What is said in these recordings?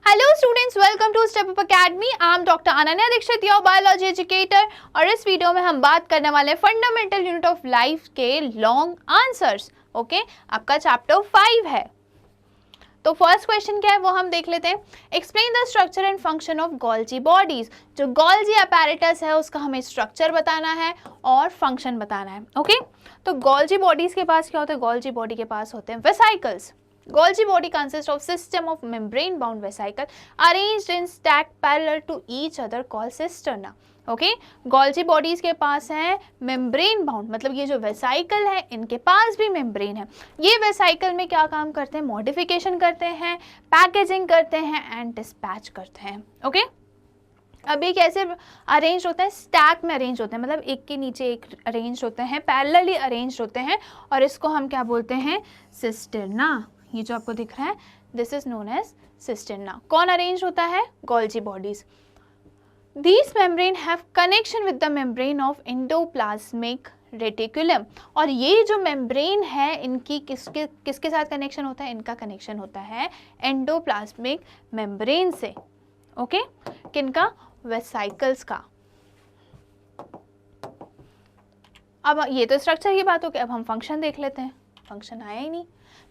Hello students, welcome to step up academy. I am doctor Ananya Dixit, your biology educator. और इस video में हम बात करने वाले फंडामेंटल यूनिट ऑफ लाइफ के लॉन्ग आंसर्स। ओके, आपका चैप्टर 5 है। तो फर्स्ट क्वेश्चन क्या है वो हम देख लेते हैं। Explain the structure and function of Golgi bodies. जो गोल्जी अपैरेटस है उसका हमें स्ट्रक्चर बताना है और फंक्शन बताना है। ओके, तो गोल्जी बॉडीज के पास क्या होता है? गोल्जी बॉडी के पास होते हैं vesicles. Golgi body consists of system of membrane-bound vesicle arranged in stack parallel to each other called cisterna. Okay, Golgi bodies के पास है मेम्ब्रेन बाउंड, मतलब ये जो वेसाइकल है इनके पास भी मेम्ब्रेन है। ये वेसाइकल में क्या काम करते हैं? मॉडिफिकेशन करते हैं, पैकेजिंग करते हैं एंड डिस्पैच करते हैं। ओके, अब ये कैसे अरेंज होता है? स्टैक में अरेंज होते हैं, मतलब एक के नीचे एक अरेंज होते हैं, पैरेलली अरेंज होते हैं, और इसको हम क्या बोलते हैं? सिस्टर्ना। ये जो आपको दिख रहा है this is known as cisterna. कौन अरेंज होता है? Golgi bodies. These membrane have connection with the membrane of endoplasmic reticulum. और ये जो मेम्ब्रेन है इनकी किसके साथ कनेक्शन होता है? इनका कनेक्शन होता है एंडोप्लाज्मिक मेम्ब्रेन से। ओके, किनका? वेसाइकल्स का। अब ये तो स्ट्रक्चर की बात हो गई, अब हम फंक्शन देख लेते हैं। फंक्शन आया ही नहीं।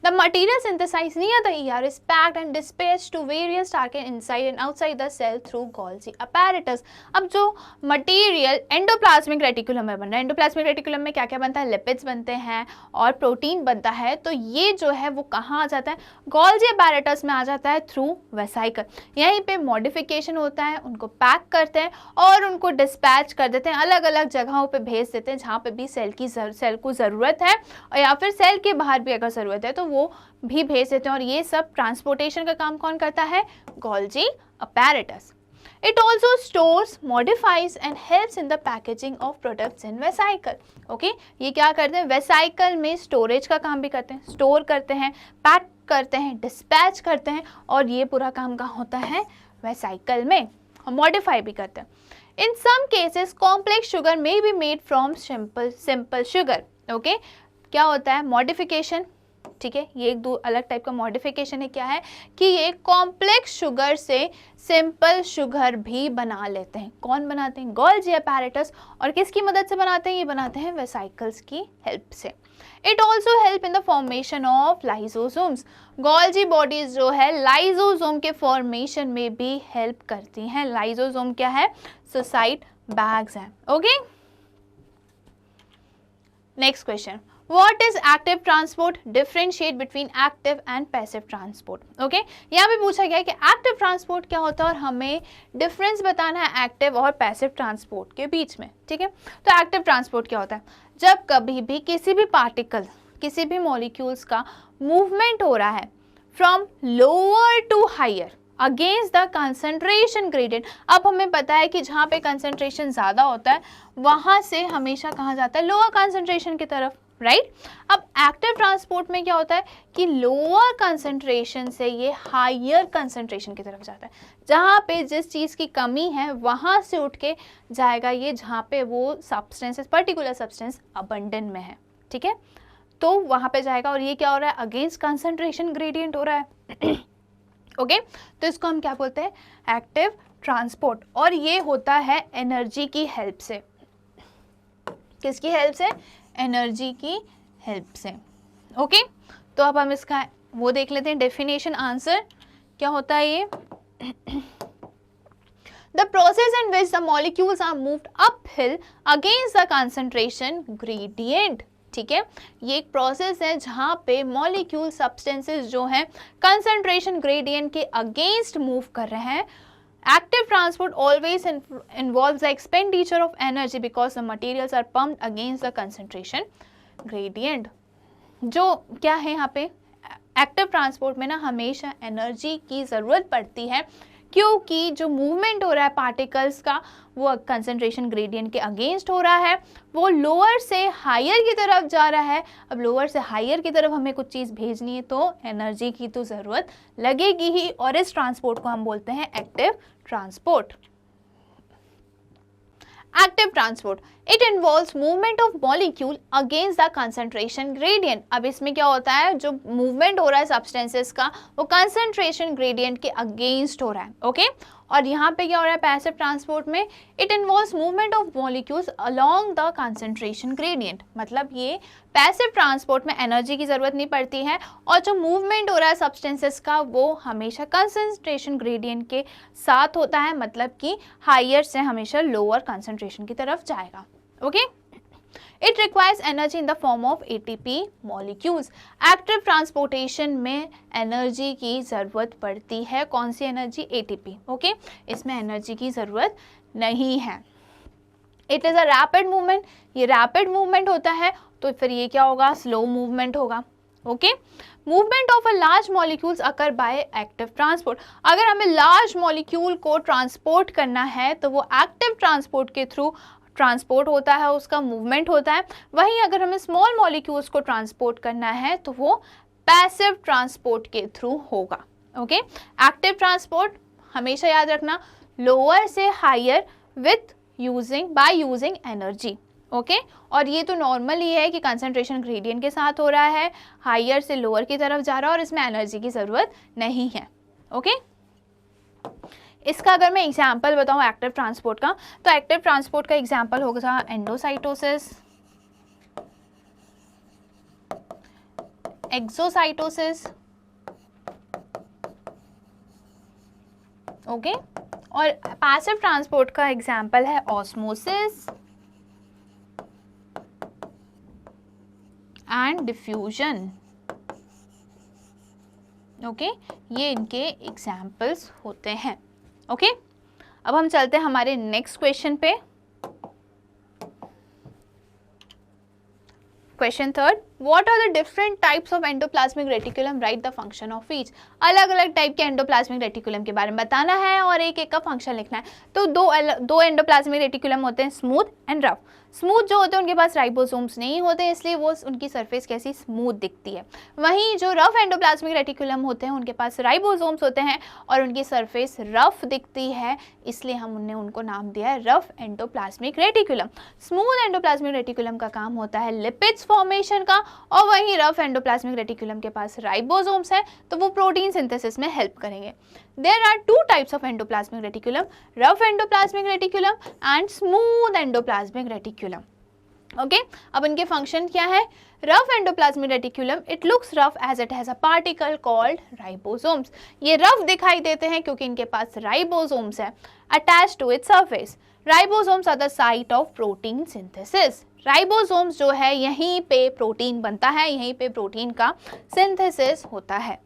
The material synthesized near the ER is packed and dispatched to various targets inside and outside the cell through Golgi apparatus. अब जो मटेरियल एंडोप्लाज्मिक रेटिकुलम में बन रहा है, एंडोप्लाज्मिक रेटिकुलम में क्या क्या बनता है? लिपिड्स बनते हैं और प्रोटीन बनता है। तो ये जो है वो कहाँ आ जाता है? गोल्जी apparatus में आ जाता है थ्रू वेसाइकल। यहीं पे मॉडिफिकेशन होता है, उनको पैक करते हैं और उनको डिस्पैच कर देते हैं, अलग अलग जगहों पे भेज देते हैं जहाँ पे भी सेल को ज़रूरत है, और या फिर सेल के बाहर भी अगर ज़रूरत है तो वो भी भेज देते हैं। और ये सब ट्रांसपोर्टेशन का काम कौन करता है? Golgi apparatus. It also stores, modifies and helps in the packaging of products in vesicle. Okay, ये क्या करते हैं? वेसाइकल में स्टोरेज का काम भी करते हैं, स्टोर करते हैं, पैक करते हैं, डिस्पैच करते हैं, और ये पूरा काम कहाँ होता है? वेसाइकल में। मॉडिफाई भी करते हैं। In some cases, complex sugar may be made from simple sugar. Okay, क्या होता है? मॉडिफिकेशन। ठीक है, ये एक दो अलग टाइप का मॉडिफिकेशन है। क्या है कि ये कॉम्प्लेक्स शुगर से सिंपल शुगर भी बना लेते हैं। कौन बनाते हैं? Golgi apparatus। और किसकी मदद से बनाते हैं? ये बनाते हैं वेसाइकल्स की हेल्प से। It also help in the formation of lysosomes. Golgi bodies जो है लाइसोसोम के फॉर्मेशन में भी हेल्प करती हैं। लाइसोसोम क्या है? सोसाइट बैग्स हैं। Okay, next question. What is active transport? Differentiate between active and passive transport. Okay, यहाँ पे पूछा गया है कि active transport क्या होता है और हमें डिफरेंस बताना है active और passive transport के बीच में। ठीक है, तो active transport क्या होता है? जब कभी भी किसी भी पार्टिकल, किसी भी मॉलिक्यूल्स का मूवमेंट हो रहा है from lower to higher against the concentration gradient. अब हमें पता है कि जहाँ पे कंसंट्रेशन ज़्यादा होता है वहाँ से हमेशा कहाँ जाता है? लोअर कंसंट्रेशन की तरफ, राइट। अब एक्टिव ट्रांसपोर्ट में क्या होता है कि लोअर कंसंट्रेशन से ये हायर कंसंट्रेशन की तरफ जाता है। जहाँ पे जिस चीज़ की कमी है वहाँ से उठ के जाएगा ये जहाँ पे वो सब्सटेंसेस, पर्टिकुलर सब्सटेंस अबंडेंट में है। ठीक है, तो वहाँ पे जाएगा, और ये क्या हो रहा है? अगेंस्ट कंसंट्रेशन ग्रेडियंट हो रहा है। ओके, तो इसको हम क्या बोलते हैं? Active transport. और ये होता है एनर्जी की हेल्प से। किसकी हेल्प से? एनर्जी की हेल्प से। ओके, तो अब हम इसका वो देख लेते हैं, डेफिनेशन, आंसर क्या होता है ये? The process in which the molecules are moved uphill against the concentration gradient. ठीक है, ये एक प्रोसेस है जहाँ पे मॉलिक्यूल सब्सटेंसेस जो हैं कंसंट्रेशन ग्रेडियंट के अगेंस्ट मूव कर रहे हैं। Active transport always involves the expenditure of energy because the materials are pumped against the concentration gradient. जो क्या है यहाँ पे? एक्टिव ट्रांसपोर्ट में ना हमेशा एनर्जी की ज़रूरत पड़ती है, क्योंकि जो मूवमेंट हो रहा है पार्टिकल्स का वो कंसंट्रेशन ग्रेडियंट के अगेंस्ट हो रहा है, वो लोअर से हायर की तरफ जा रहा है। अब लोअर से हायर की तरफ हमें कुछ चीज़ भेजनी है तो एनर्जी की तो ज़रूरत लगेगी ही, और इस ट्रांसपोर्ट को हम बोलते हैं active transport. Active transport, it involves movement of molecule against the concentration gradient. अब इसमें क्या होता है, जो मूवमेंट हो रहा है सब्सटेंसेस का वो कंसंट्रेशन ग्रेडियंट के अगेंस्ट हो रहा है, ओके। और यहाँ पे क्या हो रहा है पैसिव ट्रांसपोर्ट में, it involves movement of molecules along the concentration gradient. मतलब ये पैसिव ट्रांसपोर्ट में एनर्जी की ज़रूरत नहीं पड़ती है और जो मूवमेंट हो रहा है सब्सटेंसेस का वो हमेशा कंसंट्रेशन ग्रेडियंट के साथ होता है, मतलब कि हायर से हमेशा लोअर कंसंट्रेशन की तरफ जाएगा, okay. It requires energy in the form of ATP molecules. Active transportation में एनर्जी की ज़रूरत पड़ती है, कौन सी एनर्जी, ATP, ओके। इसमें एनर्जी की ज़रूरत नहीं है। It is a rapid movement, ये रैपिड मूवमेंट होता है, तो फिर ये क्या होगा, स्लो मूवमेंट होगा, okay. Movement of a large molecules occur by active transport, अगर हमें लार्ज मॉलिक्यूल को ट्रांसपोर्ट करना है तो वो एक्टिव ट्रांसपोर्ट के थ्रू ट्रांसपोर्ट होता है, उसका मूवमेंट होता है। वहीं अगर हमें स्मॉल मॉलिक्यूल्स को ट्रांसपोर्ट करना है तो वो पैसिव ट्रांसपोर्ट के थ्रू होगा, ओके। एक्टिव ट्रांसपोर्ट हमेशा याद रखना, लोअर से higher with by using energy, okay. और ये तो नॉर्मल ही है कि कंसंट्रेशन ग्रेडियंट के साथ हो रहा है, हायर से लोअर की तरफ जा रहा है और इसमें एनर्जी की ज़रूरत नहीं है, ओके। इसका अगर मैं एग्जाम्पल बताऊं एक्टिव ट्रांसपोर्ट का, तो एक्टिव ट्रांसपोर्ट का एग्जाम्पल होगा एंडोसाइटोसिस, एक्सोसाइटोसिस, ओके। और पैसिव ट्रांसपोर्ट का एग्जाम्पल है ऑस्मोसिस एंड डिफ्यूजन, ओके। ये इनके एग्जाम्पल्स होते हैं, ओके। अब हम चलते हैं हमारे नेक्स्ट क्वेश्चन पे। Question third, what are the different types of endoplasmic reticulum, right the function of each. अलग अलग टाइप के एंडोप्लाज्मिक रेटिकुलम के बारे में बताना है और एक एक का फंक्शन लिखना है। तो दो एंडोप्लाज्मिक रेटिकुलम होते हैं, स्मूथ एंड रफ। स्मूथ जो होते हैं उनके पास राइबोसोम्स नहीं होते, इसलिए वो उनकी सरफेस कैसी स्मूथ दिखती है। वहीं जो रफ एंडोप्लाज्मिक रेटिकुलम होते हैं उनके पास राइबोसोम्स होते हैं और उनकी सरफेस रफ दिखती है, इसलिए हमने उनको नाम दिया है rough endoplasmic reticulum. Smooth endoplasmic reticulum का काम होता है लिपिड्स फॉर्मेशन का, और वहीं रफ एंडोप्लाज्मिक रेटिकुलम के पास राइबोसोम्स है तो वो प्रोटीन सिंथेसिस में हेल्प करेंगे। There are two types of endoplasmic reticulum, rough endoplasmic reticulum and smooth endoplasmic reticulum. Okay, अब इनके फंक्शन क्या है? Rough endoplasmic reticulum, it looks rough as it has a particle called ribosomes. ये rough दिखाई देते हैं क्योंकि इनके पास ribosomes है attached to its surface. Ribosomes are the site of protein synthesis. Ribosomes जो है यहीं पे प्रोटीन बनता है, यहीं पे प्रोटीन का सिंथेसिस होता है।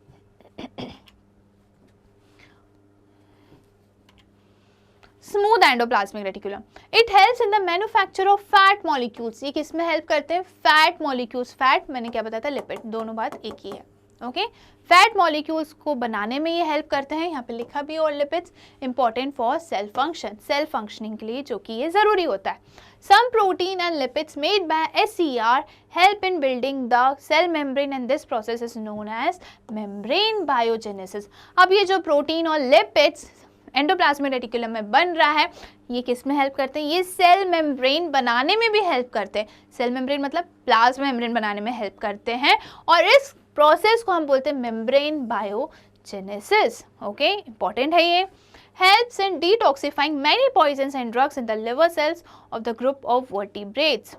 Smooth endoplasmic reticulum, it helps in the manufacture of fat molecules. ये किसमें हेल्प करते हैं? Fat molecules. फैट मैंने क्या बताया था, लिपिड, दोनों बात एक ही है, ओके। फैट मॉलिक्यूल्स को बनाने में ये हेल्प करते हैं, यहाँ पे लिखा भी, और lipids important for cell function, cell functioning के लिए जो कि ये ज़रूरी होता है। Some protein and lipids made by SCR help in building the cell membrane and this process is known as membrane biogenesis. अब ये जो प्रोटीन और लिपिड्स एंडोप्लाज्मिक रेटिकुलम में बन रहा है, ये किस में हेल्प करते हैं? ये सेल मेम्ब्रेन बनाने में भी हेल्प करते हैं। सेल मेम्ब्रेन मतलब प्लाज्मा मेम्ब्रेन बनाने में हेल्प करते हैं, और इस प्रोसेस को हम बोलते हैं मेम्ब्रेन बायोजेनेसिस, ओके। इंपॉर्टेंट है ये। Helps in detoxifying many poisons and drugs in the liver cells of the group of vertebrates.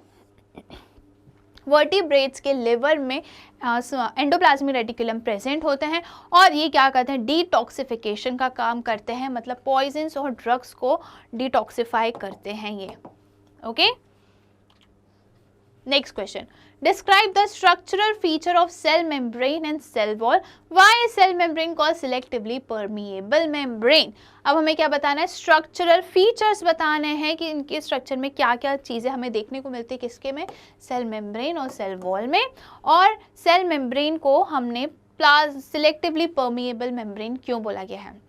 Vertebrates के लिवर में एंडोप्लाज्मिक रेटिकुलम प्रेजेंट होते हैं और ये क्या करते हैं? डिटॉक्सिफिकेशन का काम करते हैं, मतलब पॉइजन्स और ड्रग्स को डिटॉक्सिफाई करते हैं ये, okay. Next question, describe the structural feature of cell membrane and cell wall. Why is cell membrane called selectively permeable membrane. अब हमें क्या बताना है? स्ट्रक्चरल फीचर्स बताने हैं कि इनके स्ट्रक्चर में क्या क्या चीज़ें हमें देखने को मिलती है, किसके में? सेल मेम्ब्रेन और सेल वॉल में। और सेल मेम्ब्रेन को हमने सिलेक्टिवली परमिएबल मेम्ब्रेन क्यों बोला गया है?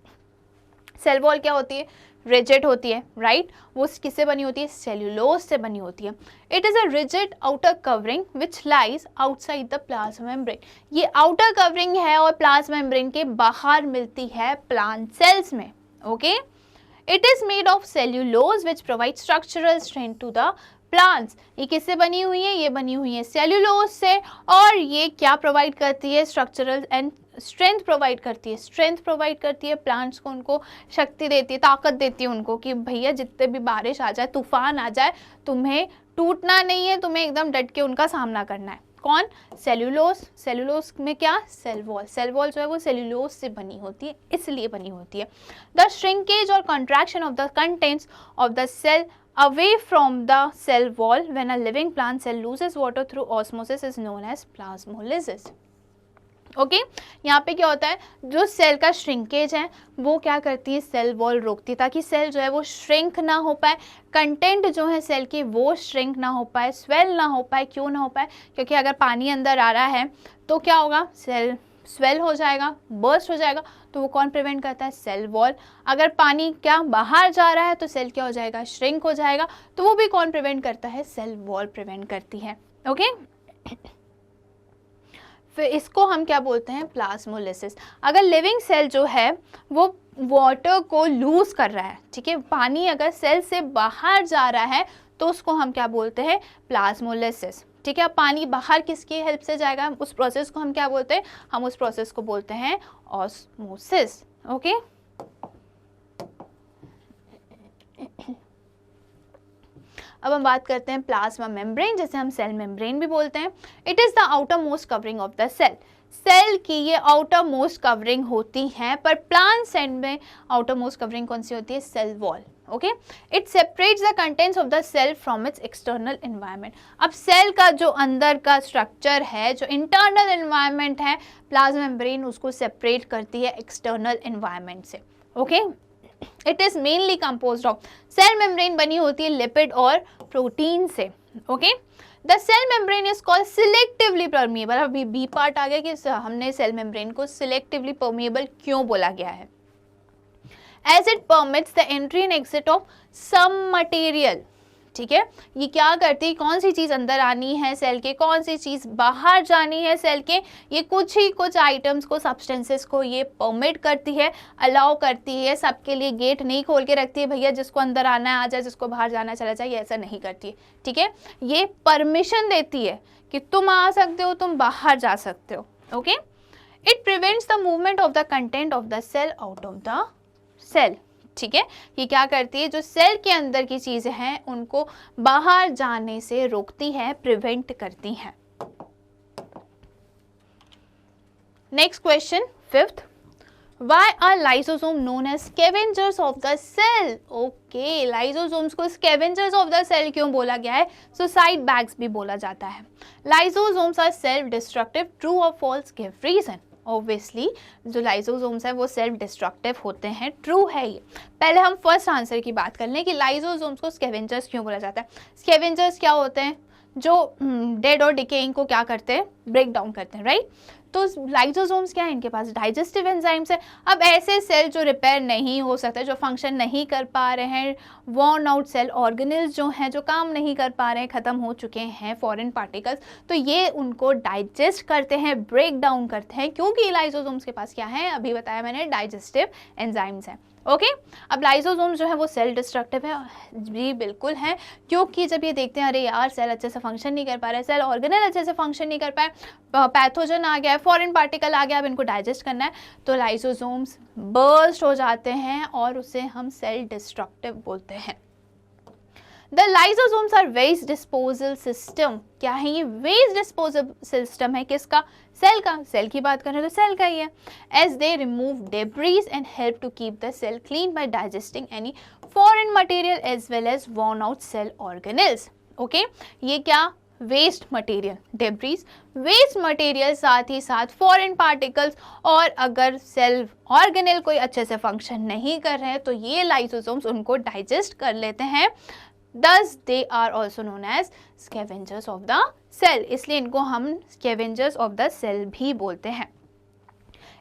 सेल वॉल क्या होती है? रिजिड होती है, राइट। वो किससे बनी होती है? सेल्यूलोज से बनी होती है। It is a rigid outer covering which lies outside the plasma membrane. ये आउटर कवरिंग है और प्लाज्मा मेम्ब्रेन के बाहर मिलती है प्लांट सेल्स में, okay. It is made of cellulose which provide structural strength to the plants. ये किससे बनी हुई है? ये बनी हुई है सेल्यूलोज से, और ये क्या प्रोवाइड करती है? स्ट्रक्चरल एंड स्ट्रेंथ प्रोवाइड करती है। स्ट्रेंथ प्रोवाइड करती है प्लांट्स को, उनको शक्ति देती है, ताकत देती है उनको कि भैया जितने भी बारिश आ जाए, तूफान आ जाए, तुम्हें टूटना नहीं है, तुम्हें एकदम डट के उनका सामना करना है। कौन? सेल्यूलोज। सेल्यूलोज में क्या? Cell wall. सेल वॉल जो है वो सेल्यूलोज से बनी होती है, इसलिए बनी होती है। द श्रिंकेज और contraction of the contents of the cell away from the cell wall when a living plant cell loses water through osmosis is known as plasmolysis. Okay यहाँ पे क्या होता है? जो सेल का श्रिंकेज है वो क्या करती है? सेल वॉल रोकती है, ताकि सेल जो है वो श्रिंक ना हो पाए, कंटेंट जो है सेल की वो श्रिंक ना हो पाए, स्वेल ना हो पाए। क्यों ना हो पाए? क्योंकि अगर पानी अंदर आ रहा है तो क्या होगा? सेल स्वेल हो जाएगा, बर्स्ट हो जाएगा, तो वो कौन प्रिवेंट करता है? Cell wall. अगर पानी क्या बाहर जा रहा है तो सेल क्या हो जाएगा? श्रिंक हो जाएगा, तो वो भी कौन प्रिवेंट करता है? सेल वॉल प्रिवेंट करती है। ओके फिर इसको हम क्या बोलते हैं? प्लाज्मोलिसिस। अगर लिविंग सेल जो है वो वाटर को लूज कर रहा है, ठीक है, पानी अगर सेल से बाहर जा रहा है तो उसको हम क्या बोलते हैं? प्लाज्मोलिसिस। ठीक है, अब पानी बाहर किसकी हेल्प से जाएगा? उस प्रोसेस को हम क्या बोलते हैं? हम उस प्रोसेस को बोलते हैं ऑस्मोसिस। ओके अब हम बात करते हैं प्लाज्मा मेम्ब्रेन, जैसे हम सेल मेम्ब्रेन भी बोलते हैं। It is the outer most covering of the cell. Cell की ये आउटर मोस्ट कवरिंग होती है, पर प्लांट सेल में आउटर मोस्ट कवरिंग कौन सी होती है? Cell wall. Okay it separates the contents of the cell from its external environment. अब सेल का जो अंदर का स्ट्रक्चर है, जो इंटरनल एनवायरनमेंट है, प्लाज्मा मेम्ब्रेन उसको सेपरेट करती है एक्सटर्नल एनवायरनमेंट से। Okay it is mainly composed of, cell membrane बनी होती है लिपिड और प्रोटीन से। Okay the cell membrane is called selectively permeable. अभी बी पार्ट आ गया कि हमने सेल मेम्ब्रेन को सिलेक्टिवली परमिएबल क्यों बोला गया है? As it permits the entry and exit of some material. ठीक है, ये क्या करती है? कौन सी चीज़ अंदर आनी है सेल के, कौन सी चीज़ बाहर जानी है सेल के, ये कुछ आइटम्स को, सब्सटेंसेस को ये परमिट करती है, अलाउ करती है। सबके लिए गेट नहीं खोल के रखती है, भैया जिसको अंदर आना है आ जाए, जिसको बाहर जाना है चला जाए, ये ऐसा नहीं करती है। ठीक है, ये परमिशन देती है कि तुम आ सकते हो, तुम बाहर जा सकते हो। Okay it prevents the movement of the content of the cell out of the cell. ठीक है, ये क्या करती है? जो सेल के अंदर की चीजें हैं उनको बाहर जाने से रोकती है, प्रिवेंट करती हैं। Next question, fifth, Why are lysosomes known as scavengers of the cell? Okay, lysosomes को scavengers of the cell क्यों बोला गया है? Suicide bags भी बोला जाता है। Lysosomes are self-destructive, true or false? Give reason. Obviously, जो lysosomes है वो self destructive होते हैं, true है ये। पहले हम फर्स्ट आंसर की बात कर लें कि lysosomes को scavengers क्यों बोला जाता है। Scavengers क्या होते हैं? जो डेड और डिकेइंग को क्या करते हैं? ब्रेक डाउन करते हैं, राइट? तो लाइसोसोम्स क्या है? इनके पास डाइजेस्टिव एंजाइम्स है। अब ऐसे सेल जो रिपेयर नहीं हो सकते, जो फंक्शन नहीं कर पा रहे हैं, वॉर्न आउट सेल ऑर्गेनेल्स जो हैं, जो काम नहीं कर पा रहे हैं, ख़त्म हो चुके हैं फॉरेन पार्टिकल्स, तो ये उनको डाइजेस्ट करते हैं, ब्रेक डाउन करते हैं, क्योंकि लाइसोसोम्स के पास क्या है? अभी बताया मैंने, डाइजेस्टिव एंजाइम्स हैं। ओके अब लाइसोसोम्स जो है वो सेल डिस्ट्रक्टिव है जी, बिल्कुल है, क्योंकि जब ये देखते हैं अरे यार सेल अच्छे से फंक्शन नहीं कर पा रहा है, सेल ऑर्गेनेल अच्छे से फंक्शन नहीं कर पाए, पैथोजन आ गया है, फॉरेन पार्टिकल आ गया, अब इनको डाइजेस्ट करना है, तो लाइसोसोम्स बर्स्ट हो जाते हैं और उसे हम सेल डिस्ट्रक्टिव बोलते हैं। The lysosomes are waste disposal system. क्या है ये? वेस्ट डिस्पोजल सिस्टम है किसका? सेल का। सेल की बात करें तो सेल का ही है। As they remove debris and help to keep the cell clean by digesting any foreign material as well as worn out cell organelles. Okay ये क्या? Waste material, debris, waste material, साथ ही साथ फॉरेन पार्टिकल्स, और अगर cell organelle कोई अच्छे से फंक्शन नहीं कर रहे हैं तो ये लाइसोसोम्स उनको डाइजेस्ट कर लेते हैं। Thus they are also known as scavengers of the cell, इसलिए इनको हम scavengers of the cell भी बोलते हैं।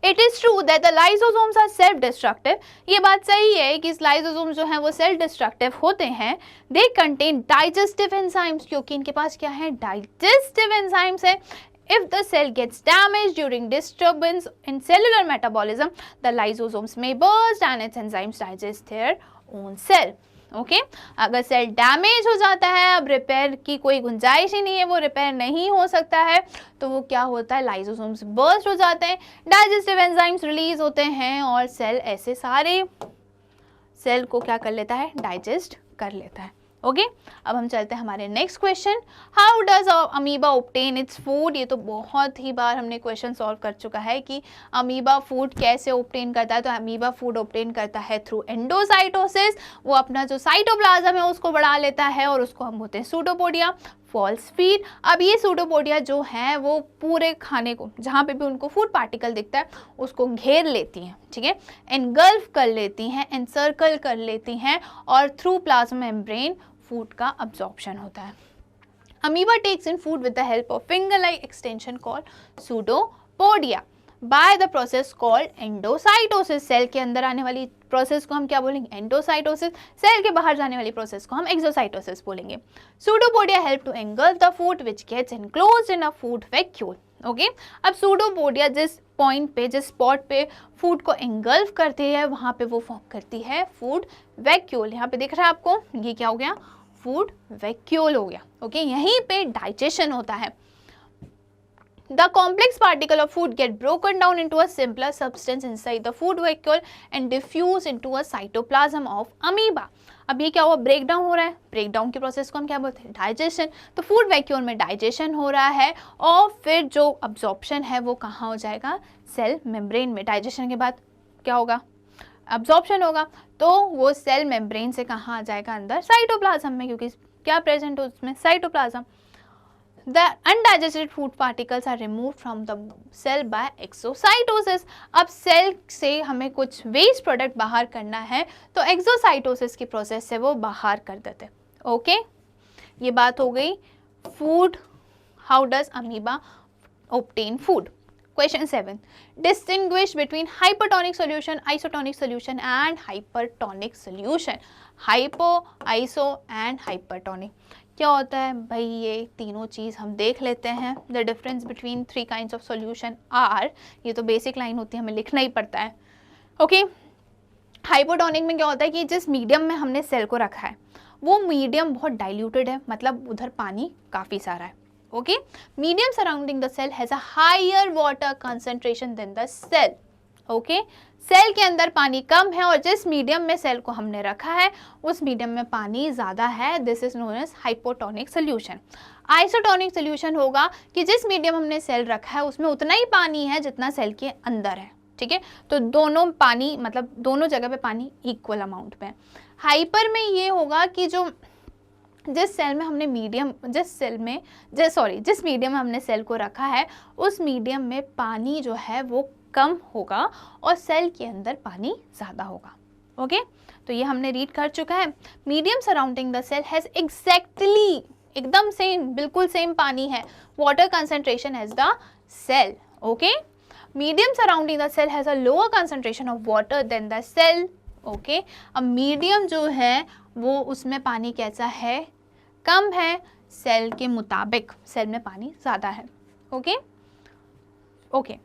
It is true that the lysosomes are self-destructive. ये बात सही है कि lysosomes जो हैं वो self-destructive होते हैं। They contain digestive enzymes, क्योंकि इनके पास क्या है? Digestive enzymes है। If the cell gets damaged during disturbance in cellular metabolism, the lysosomes may burst and its enzymes digest their own cell. Okay अगर सेल डैमेज हो जाता है, अब रिपेयर की कोई गुंजाइश ही नहीं है, वो रिपेयर नहीं हो सकता है, तो वो क्या होता है, लाइसोसोम्स बर्स्ट हो जाते हैं, डाइजेस्टिव एंजाइम्स रिलीज होते हैं और सेल ऐसे सारे सेल को क्या कर लेता है, डाइजेस्ट कर लेता है. ओके अब हम चलते हैं हमारे next question. How does amoeba obtain its food. ये तो बहुत ही बार हमने क्वेश्चन सॉल्व कर चुका है कि अमीबा फूड कैसे ऑब्टेन करता है. तो अमीबा फूड ऑब्टेन करता है थ्रू एंडोसाइटोसिस. वो अपना जो साइटोप्लाज्म है उसको बढ़ा लेता है और उसको हम बोलते हैं सूडोपोडिया. False feed. अब ये सूडोपोडिया जो है वो पूरे खाने को, जहाँ पे भी उनको फूड पार्टिकल दिखता है उसको घेर लेती हैं, ठीक है, एनगल्फ कर लेती हैं, एनसर्कल कर लेती हैं और थ्रू प्लाज्मा मेम्ब्रेन फूड का अब्जॉर्प्शन होता है. Amoeba takes in food with the help of finger like extension called pseudopodia by the process called endocytosis. Cell के अंदर आने वाली प्रोसेस को हम क्या बोलेंगे, एंडोसाइटोसिस. सेल के बाहर जाने वाली प्रोसेस को हम एक्सोसाइटोसिस बोलेंगे. Pseudopodia help to engulf the food which gets enclosed in a food vacuole. Okay अब सूडोपोडिया जिस पॉइंट पे, जिस स्पॉट पे फूड को एंगल्फ करती है वहाँ पे वो फॉर्म करती है फूड वैक्यूल. यहाँ पे दिख रहा है आपको, ये क्या हो गया, फूड वैक्यूल हो गया. ओके यहीं पे डाइजेशन होता है. The complex particle of food get broken down into a simpler substance inside the food vacuole and diffuse into a cytoplasm of amoeba. अब ये क्या हुआ, ब्रेक डाउन हो रहा है. ब्रेक डाउन की प्रोसेस को हम क्या बोलते हैं, डाइजेशन. तो फूड वैक्यूल में डाइजेशन हो रहा है और फिर जो अब्जॉर्प्शन है वो कहाँ हो जाएगा, सेल मेम्ब्रेन में. डाइजेशन के बाद क्या होगा, अब्जॉर्प्शन होगा. तो वो सेल मेम्ब्रेन से कहाँ आ जाएगा, अंदर साइटोप्लाज्म में, क्योंकि क्या प्रेजेंट हो उसमें, cytoplasm. The undigested food particles are removed from the cell by exocytosis. अब सेल से हमें कुछ वेस्ट प्रोडक्ट बाहर करना है तो एक्सोसाइटोसिस की प्रोसेस से वो बाहर कर देते हैं. ओके ये बात हो गई food. How does amoeba obtain food. Question 7. Distinguish between hypertonic solution, isotonic solution and hypertonic solution. Hypo, iso and hypertonic. क्या होता है भाई, ये तीनों चीज़ हम देख लेते हैं. The difference between 3 kinds of solution are, ये तो बेसिक लाइन होती है, हमें लिखना ही पड़ता है. ओके हाइपोटोनिक में क्या होता है कि जिस मीडियम में हमने सेल को रखा है वो मीडियम बहुत डाइल्यूटेड है, मतलब उधर पानी काफ़ी सारा है. Okay medium surrounding the cell has a higher water concentration than the cell. Okay cell के अंदर पानी कम है और जिस मीडियम में सेल को हमने रखा है उस मीडियम में पानी ज़्यादा है. This is known as hypotonic solution. Isotonic solution होगा कि जिस मीडियम हमने सेल रखा है उसमें उतना ही पानी है जितना सेल के अंदर है. ठीक है तो दोनों पानी, मतलब दोनों जगह पे पानी इक्वल अमाउंट में. हाइपर में ये होगा कि जो जिस सेल में हमने मीडियम, जिस मीडियम में हमने सेल को रखा है उस मीडियम में पानी जो है वो कम होगा और सेल के अंदर पानी ज़्यादा होगा. ओके तो ये हमने रीड कर चुका है. Medium surrounding the cell has exactly, एकदम सेम, बिल्कुल सेम पानी है, water concentration as the cell. Okay medium surrounding the cell has a lower concentration of water than the cell. Okay अब मीडियम जो है वो उसमें पानी कैसा है, कम है. सेल के मुताबिक सेल में पानी ज़्यादा है. ओके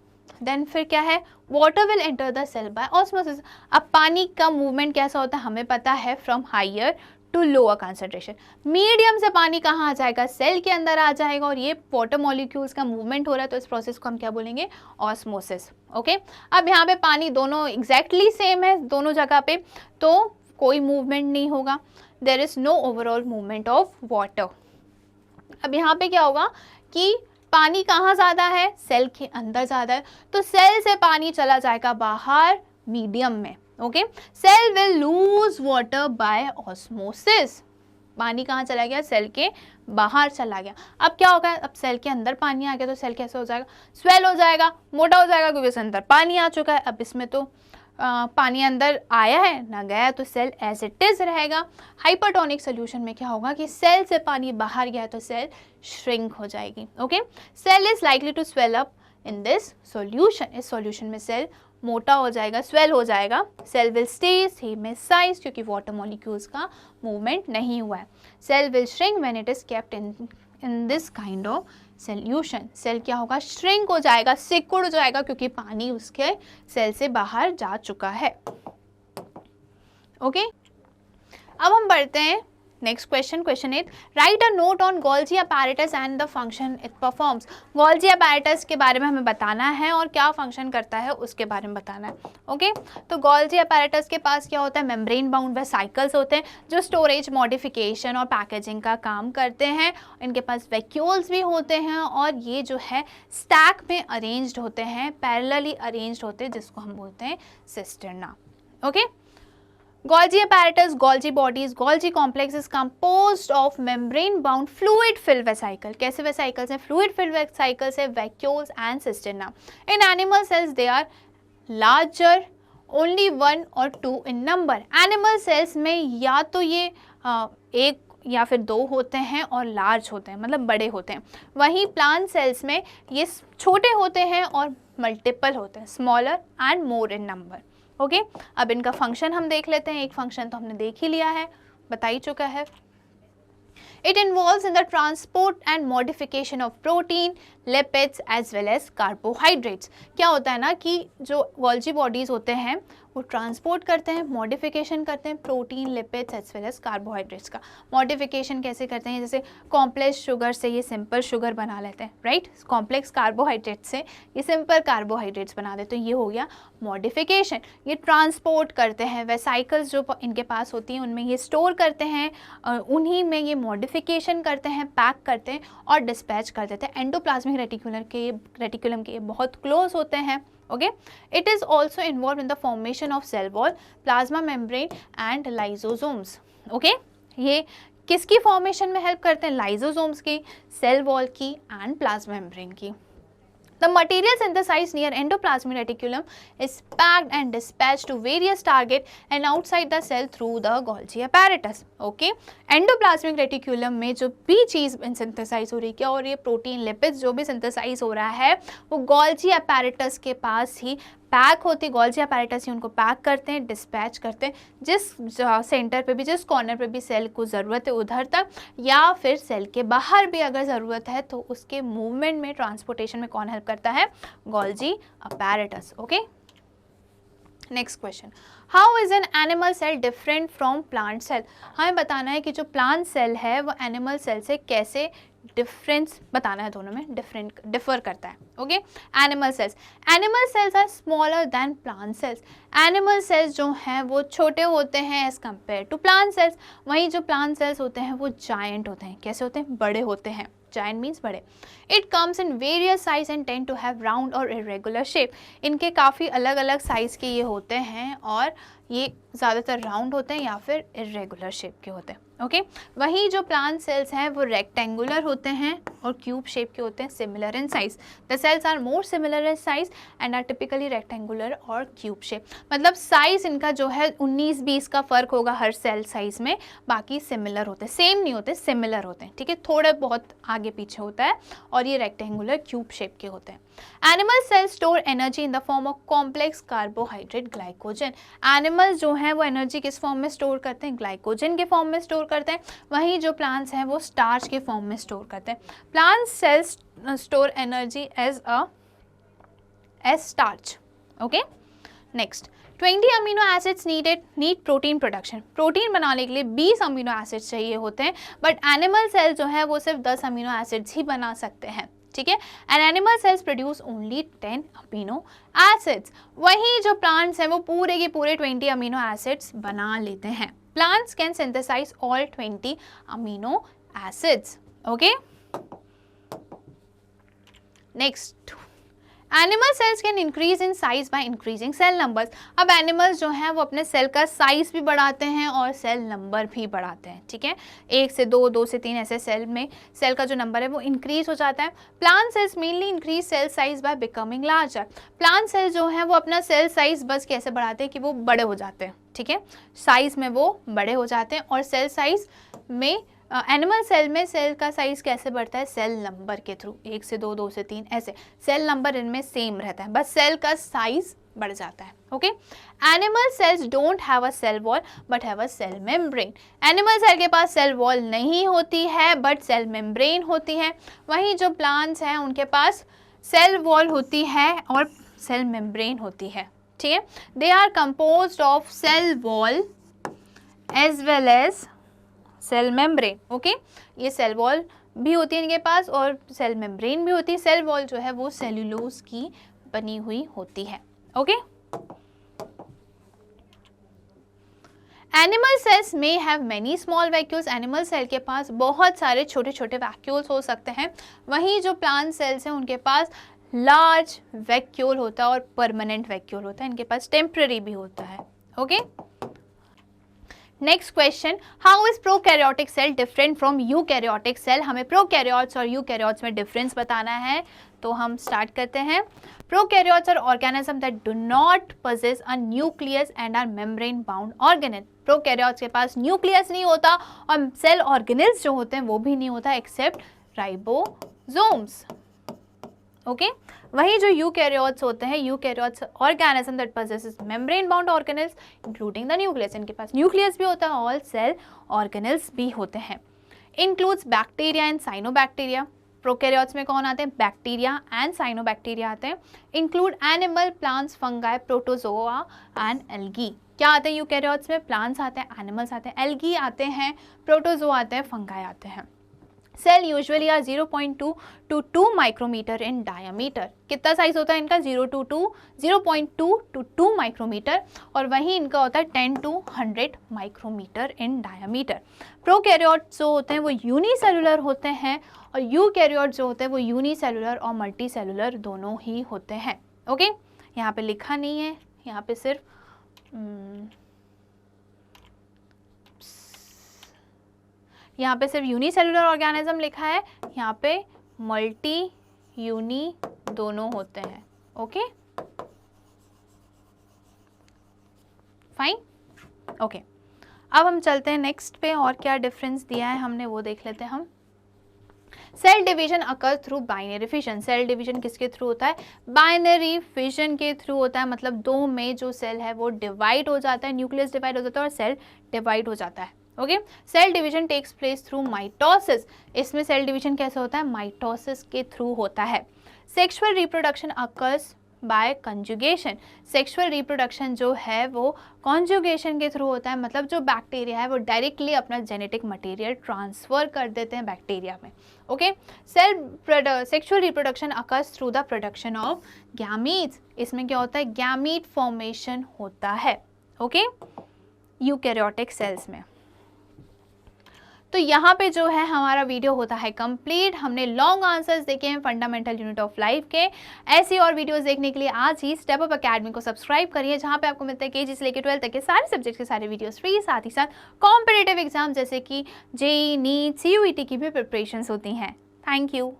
देन फिर क्या है, water will enter the cell by osmosis. अब पानी का मूवमेंट कैसा होता है हमें पता है, from higher to lower concentration. Medium से पानी कहाँ आ जाएगा, सेल के अंदर आ जाएगा और ये वाटर मॉलिक्यूल्स का मूवमेंट हो रहा है तो इस प्रोसेस को हम क्या बोलेंगे, ऑस्मोसिस. ओके अब यहाँ पे पानी दोनों एग्जैक्टली सेम है दोनों जगह पे, तो कोई मूवमेंट नहीं होगा. There is no overall movement of water. अब यहाँ पे क्या होगा कि पानी कहाँ ज़्यादा है, सेल के अंदर ज़्यादा है, तो सेल से पानी चला जाएगा बाहर मीडियम में. Okay cell will lose water by osmosis. पानी कहाँ चला गया, सेल के बाहर चला गया. अब क्या होगा, अब सेल के अंदर पानी आ गया तो सेल कैसे हो जाएगा, स्वेल हो जाएगा, मोटा हो जाएगा, क्योंकि उसके अंदर पानी आ चुका है. अब इसमें तो पानी अंदर आया है ना गया, तो सेल एज इट इज रहेगा. हाइपरटोनिक सोल्यूशन में क्या होगा कि सेल से पानी बाहर गया तो सेल श्रिंक हो जाएगी. Okay cell is likely to swell up in this solution. इस सोल्यूशन में सेल मोटा हो जाएगा, स्वेल हो जाएगा. Cell will stay same in size क्योंकि वाटर मॉलिक्यूल्स का मूवमेंट नहीं हुआ है. Cell will shrink when it is kept in this kind of solution, cell क्या होगा, श्रिंक हो जाएगा, सिकुड़ जाएगा, क्योंकि पानी उसके सेल से बाहर जा चुका है। ओके, अब हम बढ़ते हैं next question, question 8, right a note on Golgi apparatus and the function it performs. Golgi apparatus के बारे में हमें बताना है और क्या फंक्शन करता है उसके बारे में बताना है। ओके, तो गोल्जी अपैरेटस के पास क्या होता है, मेम्ब्रेन बाउंड वेसाइकल्स होते हैं जो स्टोरेज, मॉडिफिकेशन और पैकेजिंग का काम करते हैं। इनके पास वैक्यूल्स भी होते हैं और ये जो है स्टैक में अरेंज्ड होते हैं, पैरेलली अरेंज्ड होते हैं, जिसको हम बोलते हैं cisterna. Okay, Golgi apparatus, Golgi bodies, Golgi complex is composed of membrane-bound fluid-filled vesicle. कैसे vesicles हैं? Fluid-filled vesicles है, vacuoles and cisterna. In animal cells, they are larger, only 1 or 2 in number. Animal cells में या तो ये एक या फिर 2 होते हैं और लार्ज होते हैं, मतलब बड़े होते हैं। वहीं प्लांट सेल्स में ये छोटे होते हैं और मल्टीपल होते हैं, smaller and more in number. Okay, अब इनका फंक्शन हम देख लेते हैं। एक फंक्शन तो हमने देख ही लिया है, बता ही चुका है। It involves in the transport and modification of protein, lipids as well as carbohydrates. क्या होता है ना कि जो Golgi bodies होते हैं वो ट्रांसपोर्ट करते हैं, मॉडिफिकेशन करते हैं protein, lipids as well as carbohydrates का। मॉडिफिकेशन कैसे करते हैं, जैसे कॉम्प्लेक्स शुगर से ये सिंपल शुगर बना लेते हैं, राइट। कॉम्प्लेक्स कार्बोहाइड्रेट से ये सिंपल कार्बोहाइड्रेट्स बना देते हैं, ये हो गया मॉडिफिकेशन। ये ट्रांसपोर्ट करते हैं, वेसाइकल्स जो इनके पास होती हैं उनमें ये स्टोर करते हैं, उन्हीं में ये मॉडिफिकेशन करते हैं, पैक करते हैं और डिस्पैच कर देते हैं। एंडोप्लाज्मिक रेटिकुलम के ये बहुत क्लोज होते हैं। Okay, it is also involved in the formation of cell wall, plasma membrane and lysosomes. Okay, ये किसकी फॉर्मेशन में हेल्प करते हैं, लाइजोसोम्स की, सेल वॉल की एंड प्लाज्मा मेम्ब्रेन की। The material synthesized near endoplasmic reticulum is packed and dispatched to various targets and outside the cell through the Golgi apparatus. Okay, endoplasmic reticulum में जो भी चीज़ synthesize हो रही है, क्या हो रही है, प्रोटीन, लिपिड्स जो भी synthesize हो रहा है वो Golgi apparatus के पास ही पैक होती है। Golgi apparatus ही उनको पैक करते हैं, डिस्पैच करते हैं जिस सेंटर पे भी, जिस कॉर्नर पे भी सेल को ज़रूरत है उधर तक, या फिर सेल के बाहर भी अगर ज़रूरत है तो उसके मूवमेंट में, ट्रांसपोर्टेशन में कौन हेल्प करता है, Golgi apparatus. Okay, next question, how is an animal cell different from plant cell. हमें बताना है कि जो प्लांट सेल है वो एनिमल सेल से कैसे डिफरेंस बताना है, दोनों में डिफर करता है। Okay, animal cells are smaller than plant cells. Animal cells जो हैं वो छोटे होते हैं as compare to plant cells. वहीं जो प्लांट सेल्स होते हैं वो जायंट होते हैं। कैसे होते हैं, बड़े होते हैं। Giant means बड़े। It comes in various size and tend to have round or irregular shape. इनके काफ़ी अलग अलग साइज़ के ये होते हैं और ये ज़्यादातर राउंड होते हैं या फिर इरेगुलर शेप के होते हैं। ओके, वहीं जो प्लांट सेल्स हैं वो रेक्टेंगुलर होते हैं और क्यूब शेप के होते हैं, similar in size. The cells are more similar in size and are typically rectangular or cube shape. मतलब साइज इनका जो है 19-20 का फ़र्क होगा हर सेल साइज में, बाकी सिमिलर होते हैं, सेम नहीं होते, सिमिलर होते हैं। ठीक है, थोड़ा बहुत आगे पीछे होता है और ये रेक्टेंगुलर क्यूब शेप के होते हैं। Animal cells store energy in the form of complex carbohydrate glycogen. Animals जो हैं वो एनर्जी किस फॉर्म में स्टोर करते हैं, ग्लाइकोजन के फॉर्म में स्टोर करते हैं। वहीं जो प्लांट्स हैं वो स्टार्च के फॉर्म में स्टोर करते हैं। Plant cells store energy as starch. Okay, next, 20 amino acids need protein production. Protein बनाने के लिए 20 अमीनो एसिड्स चाहिए होते हैं, बट एनिमल सेल जो है वो सिर्फ 10 अमीनो एसिड्स ही बना सकते हैं। ठीक है, and animal cells produce only 10 amino acids. वहीं जो प्लांट्स हैं वो पूरे के पूरे 20 अमीनो एसिड्स बना लेते हैं। Plants can synthesize all 20 amino acids. Okay, next, animal cells can increase in size by increasing cell numbers. अब एनिमल्स जो हैं वो अपने सेल का साइज भी बढ़ाते हैं और सेल नंबर भी बढ़ाते हैं। ठीक है, 1 से 2, 2 से 3 ऐसे सेल में सेल का जो नंबर है वो इंक्रीज हो जाता है। Plant cells mainly increase cell size by becoming larger. Plant cells जो हैं वो अपना सेल साइज बस कैसे बढ़ाते हैं कि वो बड़े हो जाते हैं। ठीक है, साइज में वो बड़े हो जाते हैं। और सेल साइज में एनिमल सेल में सेल का साइज कैसे बढ़ता है, सेल नंबर के थ्रू, 1 से 2, 2 से 3 ऐसे सेल नंबर इनमें सेम रहता है, बस सेल का साइज बढ़ जाता है। Okay, animal cells don't have a cell wall but have a cell membrane. Animal cell के पास सेल वॉल नहीं होती है बट सेल मेम्ब्रेन होती है। वहीं जो प्लांट्स हैं उनके पास सेल वॉल होती है और सेल मेम्ब्रेन होती है। ठीक है, they are composed of cell wall as well as cell membrane. Okay, ये सेल वॉल भी होती है इनके पास और सेल मेम्ब्रेन भी होती है। सेल वॉल जो है वो सेल्यूलोज की बनी हुई होती है। ओके, एनिमल सेल्स में have many small vacuoles. Animal cell के पास बहुत सारे छोटे छोटे वैक्यूल्स हो सकते हैं। वहीं जो प्लांट सेल्स हैं उनके पास लार्ज वैक्यूल होता है और परमानेंट वैक्यूल होता है। इनके पास टेम्पररी भी होता है। Okay, next question, how is prokaryotic cell different from eukaryotic cell. हमें प्रोकैरियोट्स और यूकैरियोट्स में डिफरेंस बताना है, तो हम स्टार्ट करते हैं। Prokaryotes are organism that do not possess a nucleus and are membrane bound organelle. Prokaryotes के पास न्यूक्लियस नहीं होता और सेल ऑर्गेनेल्स जो होते हैं वो भी नहीं होता एक्सेप्ट राइबोसोम्स। ओके, वही जो यूकैरियोट्स होते हैं, eukaryotes organism that possesses membrane bound organelles including the nucleus. इनके पास न्यूक्लियस भी होता है और सेल ऑर्गेनेल्स भी होते हैं। Includes bacteria and cyanobacteria. Prokaryotes में कौन आते हैं? बैक्टीरिया एंड साइनोबैक्टीरिया आते हैं। Include animal, plants, fungi, protozoa and algae. क्या आते हैं यूकैरियोट्स में? प्लांट्स आते हैं, एनिमल्स आते हैं, एल्गी आते हैं, प्रोटोजोआ आते हैं, फंगाई आते हैं। Cell usually are 0.2 to 2 micrometre in diameter. कितना साइज होता है इनका? 0.2 to 2 माइक्रोमीटर, और वहीं इनका होता है 10 to 100 micrometre in diameter. Prokaryotes जो होते हैं वो यूनिसेलुलर होते हैं और यूकैरियोट जो होते हैं वो यूनिसेलुलर और मल्टीसेलुलर दोनों ही होते हैं। ओके, यहाँ पे लिखा नहीं है, यहाँ पे सिर्फ यूनिसेलुलर ऑर्गेनिज्म लिखा है, यहाँ पे मल्टी यूनी दोनों होते हैं। Okay, fine. ओके, अब हम चलते हैं नेक्स्ट पे, और क्या डिफरेंस दिया है हमने वो देख लेते हैं हम। Cell division occur through binary fission. Cell division किसके थ्रू होता है? बाइनरी फिजन के थ्रू होता है। मतलब दो में जो सेल है वो डिवाइड हो जाता है, न्यूक्लियस डिवाइड हो जाता है और सेल डिवाइड हो जाता है। Okay, cell division takes place through mitosis. इसमें सेल डिवीजन कैसे होता है? माइटोसिस के थ्रू होता है। Sexual reproduction occurs by conjugation. Sexual reproduction जो है वो कॉन्जुगेशन के थ्रू होता है। मतलब जो बैक्टीरिया है वो डायरेक्टली अपना जेनेटिक मटेरियल ट्रांसफर कर देते हैं बैक्टीरिया में। Okay, sexual reproduction occurs through the production of gametes. इसमें क्या होता है? गैमीट फॉर्मेशन होता है। ओके, यूकैरियोटिक सेल्स में। तो यहाँ पे जो है हमारा वीडियो होता है कंप्लीट। हमने लॉन्ग आंसर्स देखे हैं फंडामेंटल यूनिट ऑफ लाइफ के। ऐसी और वीडियोस देखने के लिए आज ही स्टेप अप एकेडमी को सब्सक्राइब करिए, जहाँ पे आपको मिलता है केजी से लेकर 12 तक के सारे सब्जेक्ट के सारे वीडियोस फ्री। साथ ही साथ कॉम्पिटिटिव एग्जाम जैसे कि जेईई, नीट, CUET की भी प्रिपरेशंस होती हैं। Thank you.